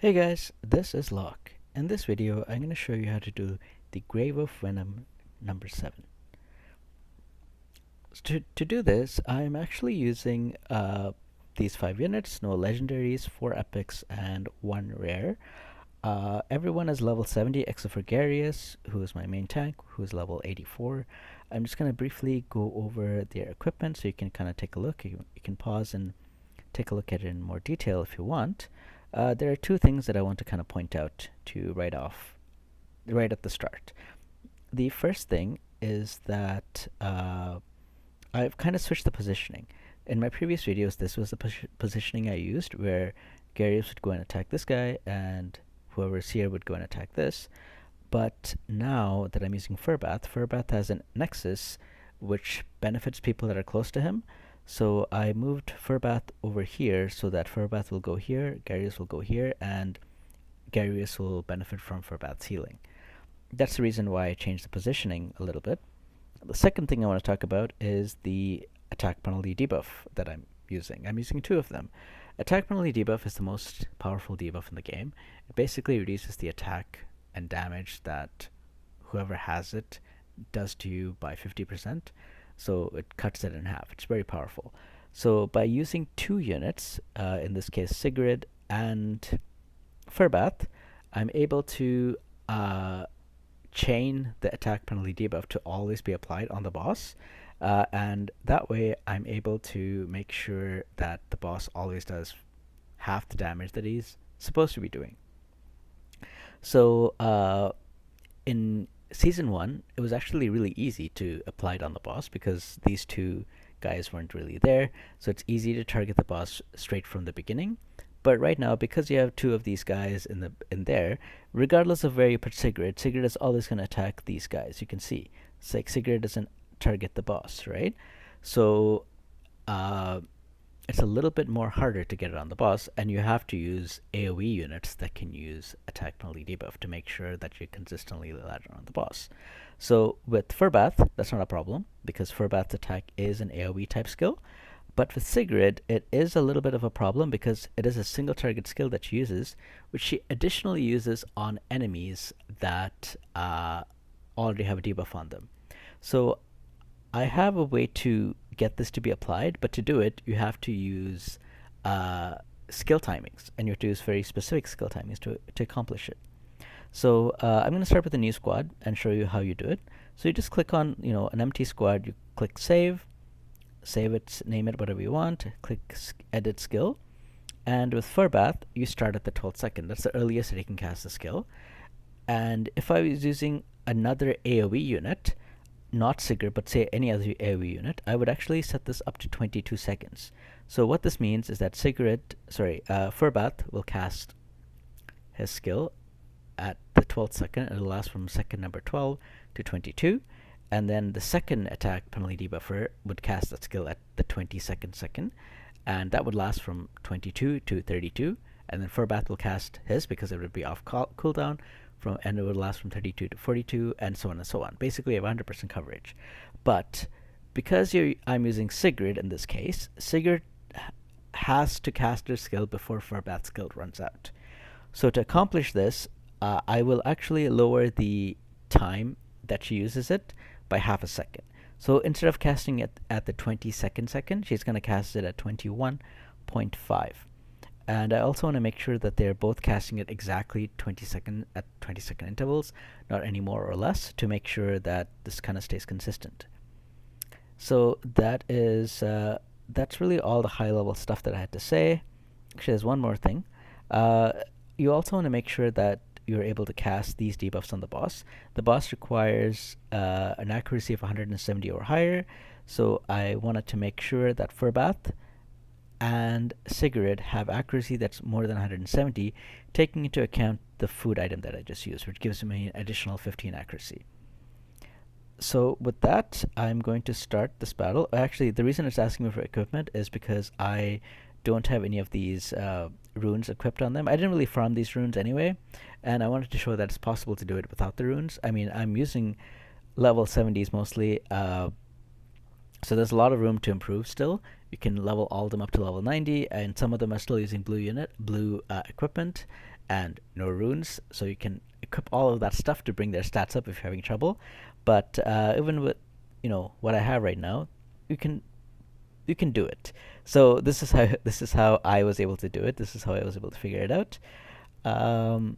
Hey guys, this is Locke. In this video, I'm going to show you how to do the Grave of Venom number 7. To do this, I'm actually using these 5 units, no legendaries, 4 epics, and 1 rare. Everyone is level 70 except for Garius, who is my main tank, who is level 84. I'm just going to briefly go over their equipment so you can kind of take a look. You can pause and take a look at it in more detail if you want. There are 2 things that I want to kind of point out to right at the start. The first thing is that I've kind of switched the positioning. In my previous videos, this was the positioning I used, where Garius would go and attack this guy, and whoever's here would go and attack this. But now that I'm using Furbath has a nexus which benefits people that are close to him. So I moved Furbath over here so that Furbath will go here, Garius will go here, and Garius will benefit from Furbath's healing. That's the reason why I changed the positioning a little bit. The second thing I want to talk about is the attack penalty debuff that I'm using. I'm using 2 of them. Attack penalty debuff is the most powerful debuff in the game. It basically reduces the attack and damage that whoever has it does to you by 50%. So it cuts it in half. It's very powerful. So by using 2 units, in this case Sigrid and Furbath, I'm able to chain the attack penalty debuff to always be applied on the boss. And that way I'm able to make sure that the boss always does half the damage that he's supposed to be doing. So in Season 1, it was actually really easy to apply it on the boss because these 2 guys weren't really there, so it's easy to target the boss straight from the beginning. But right now, because you have 2 of these guys in there, regardless of where you put Sigrid is always going to attack these guys. You can see, it's like Sigrid doesn't target the boss, right? So it's a little bit more harder to get it on the boss, and you have to use AoE units that can use attack penalty debuff to make sure that you consistently let it on the boss. So with Furbath, that's not a problem, because Furbath's attack is an AoE type skill. But with Sigrid, it is a little bit of a problem because it is a single target skill that she uses, which she additionally uses on enemies that already have a debuff on them. So I have a way to get this to be applied, but to do it, you have to use skill timings, and you have to use very specific skill timings to accomplish it. So I'm going to start with a new squad and show you how you do it. So you just click on an empty squad, you click save it, name it whatever you want, click edit skill, and with Furbath, you start at the 12th second. That's the earliest that you can cast the skill. And if I was using another AoE unit, not Sigrid, but say any other AoE unit, I would actually set this up to 22 seconds. So what this means is that Furbath will cast his skill at the 12th second. It'll last from second number 12 to 22. And then the second attack penalty debuffer would cast that skill at the 22nd second. And that would last from 22 to 32. And then Furbath will cast his because it would be off cooldown. And it would last from 32 to 42, and so on and so on. Basically, you have 100% coverage. But because I'm using Sigrid in this case, Sigrid has to cast her skill before Furbath's skill runs out. So to accomplish this, I will actually lower the time that she uses it by half a second. So instead of casting it at the 22nd second, she's going to cast it at 21.5. And I also want to make sure that they're both casting it exactly 20-second intervals, not any more or less, to make sure that this kind of stays consistent. So that's really all the high-level stuff that I had to say. Actually, there's one more thing. You also want to make sure that you're able to cast these debuffs on the boss. The boss requires an accuracy of 170 or higher, so I wanted to make sure that Furbath and Sigrid have accuracy that's more than 170, taking into account the food item that I just used, which gives me an additional 15 accuracy. So with that, I'm going to start this battle. Actually, the reason it's asking me for equipment is because I don't have any of these runes equipped on them. I didn't really farm these runes anyway, and I wanted to show that it's possible to do it without the runes. I mean, I'm using level 70s mostly, so there's a lot of room to improve still. You can level all of them up to level 90, and some of them are still using blue equipment. and no runes, so you can equip all of that stuff to bring their stats up if you're having trouble. But even with what I have right now, you can do it. So this is how I was able to do it. This is how I was able to figure it out. Um,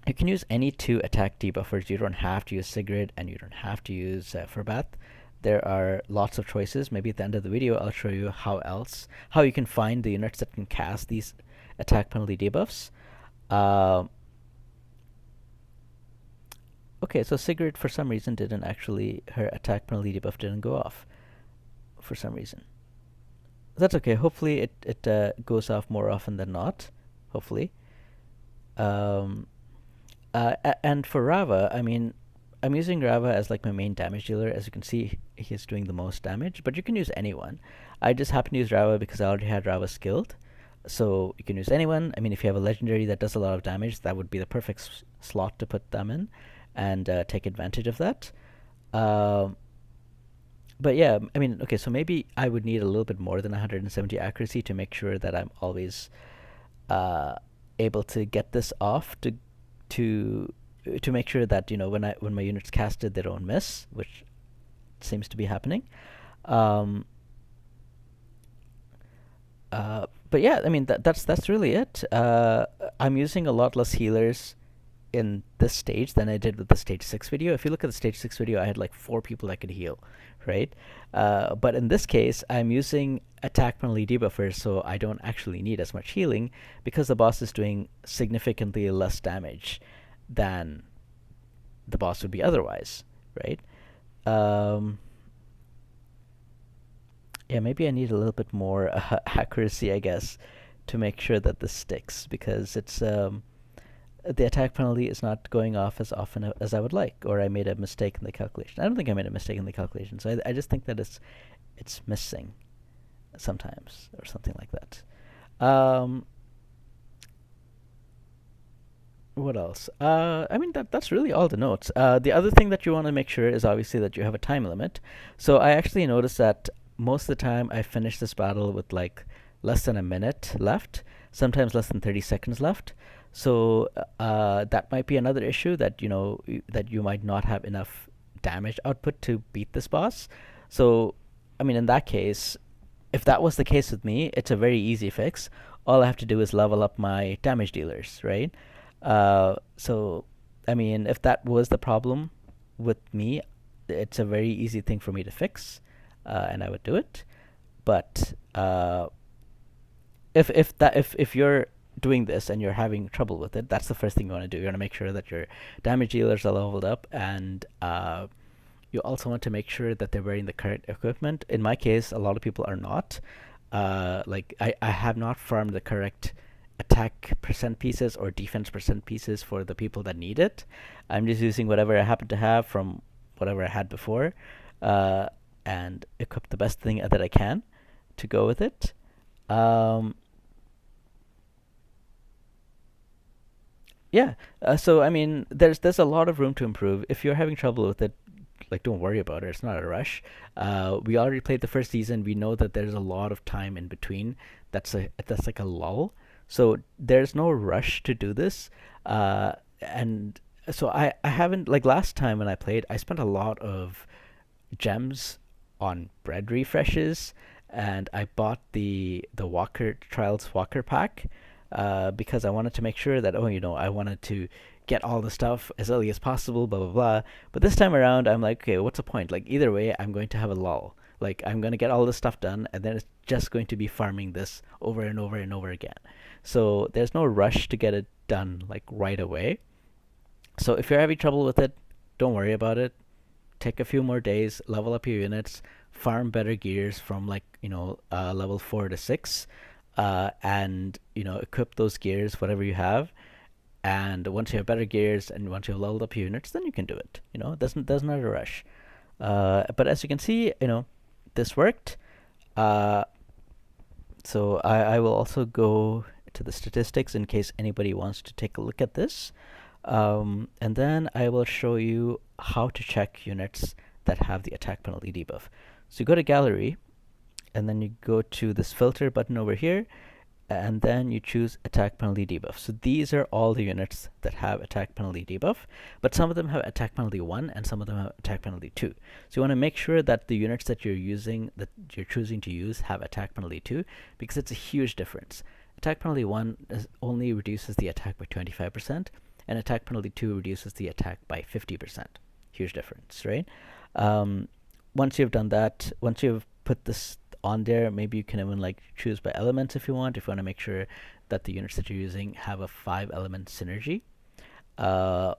you can use any two attack debuffers. You don't have to use Sigrid, and you don't have to use Furbath. There are lots of choices. Maybe at the end of the video, I'll show you how you can find the units that can cast these attack penalty debuffs. Okay, so Sigrid for some reason didn't actually, her attack penalty debuff didn't go off for some reason. That's okay. Hopefully it goes off more often than not. Hopefully. Um, and for Rava, I mean, I'm using Rava as like my main damage dealer. As you can see, he's doing the most damage, but you can use anyone. I just happen to use Rava because I already had Rava skilled. So you can use anyone. I mean, if you have a legendary that does a lot of damage, that would be the perfect slot to put them in and take advantage of that. But yeah, I mean, okay, so maybe I would need a little bit more than 170 accuracy to make sure that I'm always uh, able to get this off to to make sure that when my units casted they don't miss, which seems to be happening. Um, but yeah, I mean that's really it. I'm using a lot less healers in this stage than I did with the stage 6 video. If you look at the stage 6 video, I had like 4 people that could heal, right? But in this case, I'm using attack penalty debuffers, so I don't actually need as much healing because the boss is doing significantly less damage than the boss would be otherwise, right? Um, yeah, maybe I need a little bit more accuracy, I guess, to make sure that this sticks because it's the attack penalty is not going off as often as I would like, or I made a mistake in the calculation. I don't think I made a mistake in the calculation, so I just think that it's missing sometimes, or something like that. What else? I mean that's really all the notes. The other thing that you want to make sure is obviously that you have a time limit. So I actually noticed that most of the time I finish this battle with like less than a minute left, sometimes less than 30 seconds left. So that might be another issue that that you might not have enough damage output to beat this boss. So I mean in that case, if that was the case with me, it's a very easy fix. All I have to do is level up my damage dealers, right? So I mean if that was the problem with me, it's a very easy thing for me to fix, and I would do it. But if you're doing this and you're having trouble with it, that's the first thing you want to do. You want to make sure that your damage dealers are leveled up, and you also want to make sure that they're wearing the correct equipment. In my case, a lot of people are not. Like I have not farmed the correct attack percent pieces or defense percent pieces for the people that need it. I'm just using whatever I happen to have from whatever I had before, uh, and equip the best thing that I can to go with it. Um, Yeah. So I mean, there's a lot of room to improve. If you're having trouble with it, like don't worry about it. It's not a rush. We already played the first season. We know that there's a lot of time in between. That's like a lull. So there's no rush to do this. And so I haven't, like last time when I played, I spent a lot of gems on bread refreshes, and I bought the Walker Trials Walker pack because I wanted to make sure that I wanted to get all the stuff as early as possible, blah blah blah. But this time around, I'm like, okay, what's the point? Like either way, I'm going to have a lull. Like I'm going to get all this stuff done, and then it's just going to be farming this over and over and over again. So there's no rush to get it done like right away. So if you're having trouble with it, don't worry about it. Take a few more days, level up your units, farm better gears from like level 4 to 6, and equip those gears whatever you have. And once you have better gears and once you've leveled up your units, then you can do it. There's not a rush. But as you can see, this worked. Uh, so I will also go to the statistics in case anybody wants to take a look at this. And then I will show you how to check units that have the attack penalty debuff. So you go to gallery, and then you go to this filter button over here, and then you choose attack penalty debuff. So these are all the units that have attack penalty debuff, but some of them have attack penalty 1 and some of them have attack penalty 2. So you want to make sure that the units that you're choosing to use have attack penalty 2, because it's a huge difference. Attack penalty 1 only reduces the attack by 25%, and attack penalty 2 reduces the attack by 50%. Huge difference, right? Once you've done that, once you've put this on there, maybe you can even like choose by elements if you want to make sure that the units that you're using have a 5-element synergy. Yeah.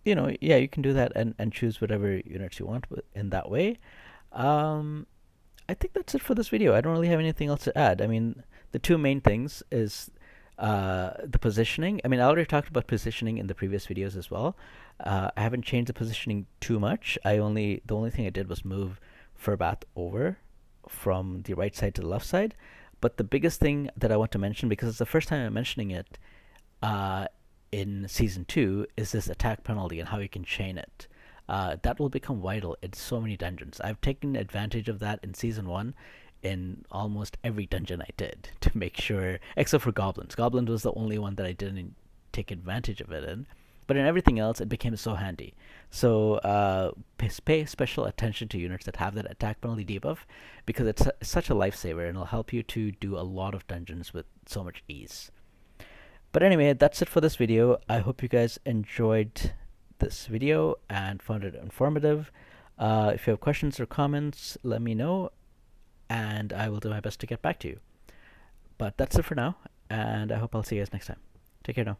You can do that and choose whatever units you want in that way. I think that's it for this video. I don't really have anything else to add. I mean, the two main things is the positioning. I mean, I already talked about positioning in the previous videos as well. I haven't changed the positioning too much. The only thing I did was move Furbath over from the right side to the left side. But the biggest thing that I want to mention, because it's the first time I'm mentioning it in Season 2, is this attack penalty and how you can chain it. That will become vital in so many dungeons. I've taken advantage of that in Season 1 in almost every dungeon I did to make sure, except for Goblins. Goblins was the only one that I didn't take advantage of it in. But in everything else, it became so handy. So pay special attention to units that have that attack penalty debuff, because it's such a lifesaver and it'll help you to do a lot of dungeons with so much ease. But anyway, that's it for this video. I hope you guys enjoyed this video and found it informative. If you have questions or comments, let me know, and I will do my best to get back to you. But that's it for now, and I hope I'll see you guys next time. Take care now.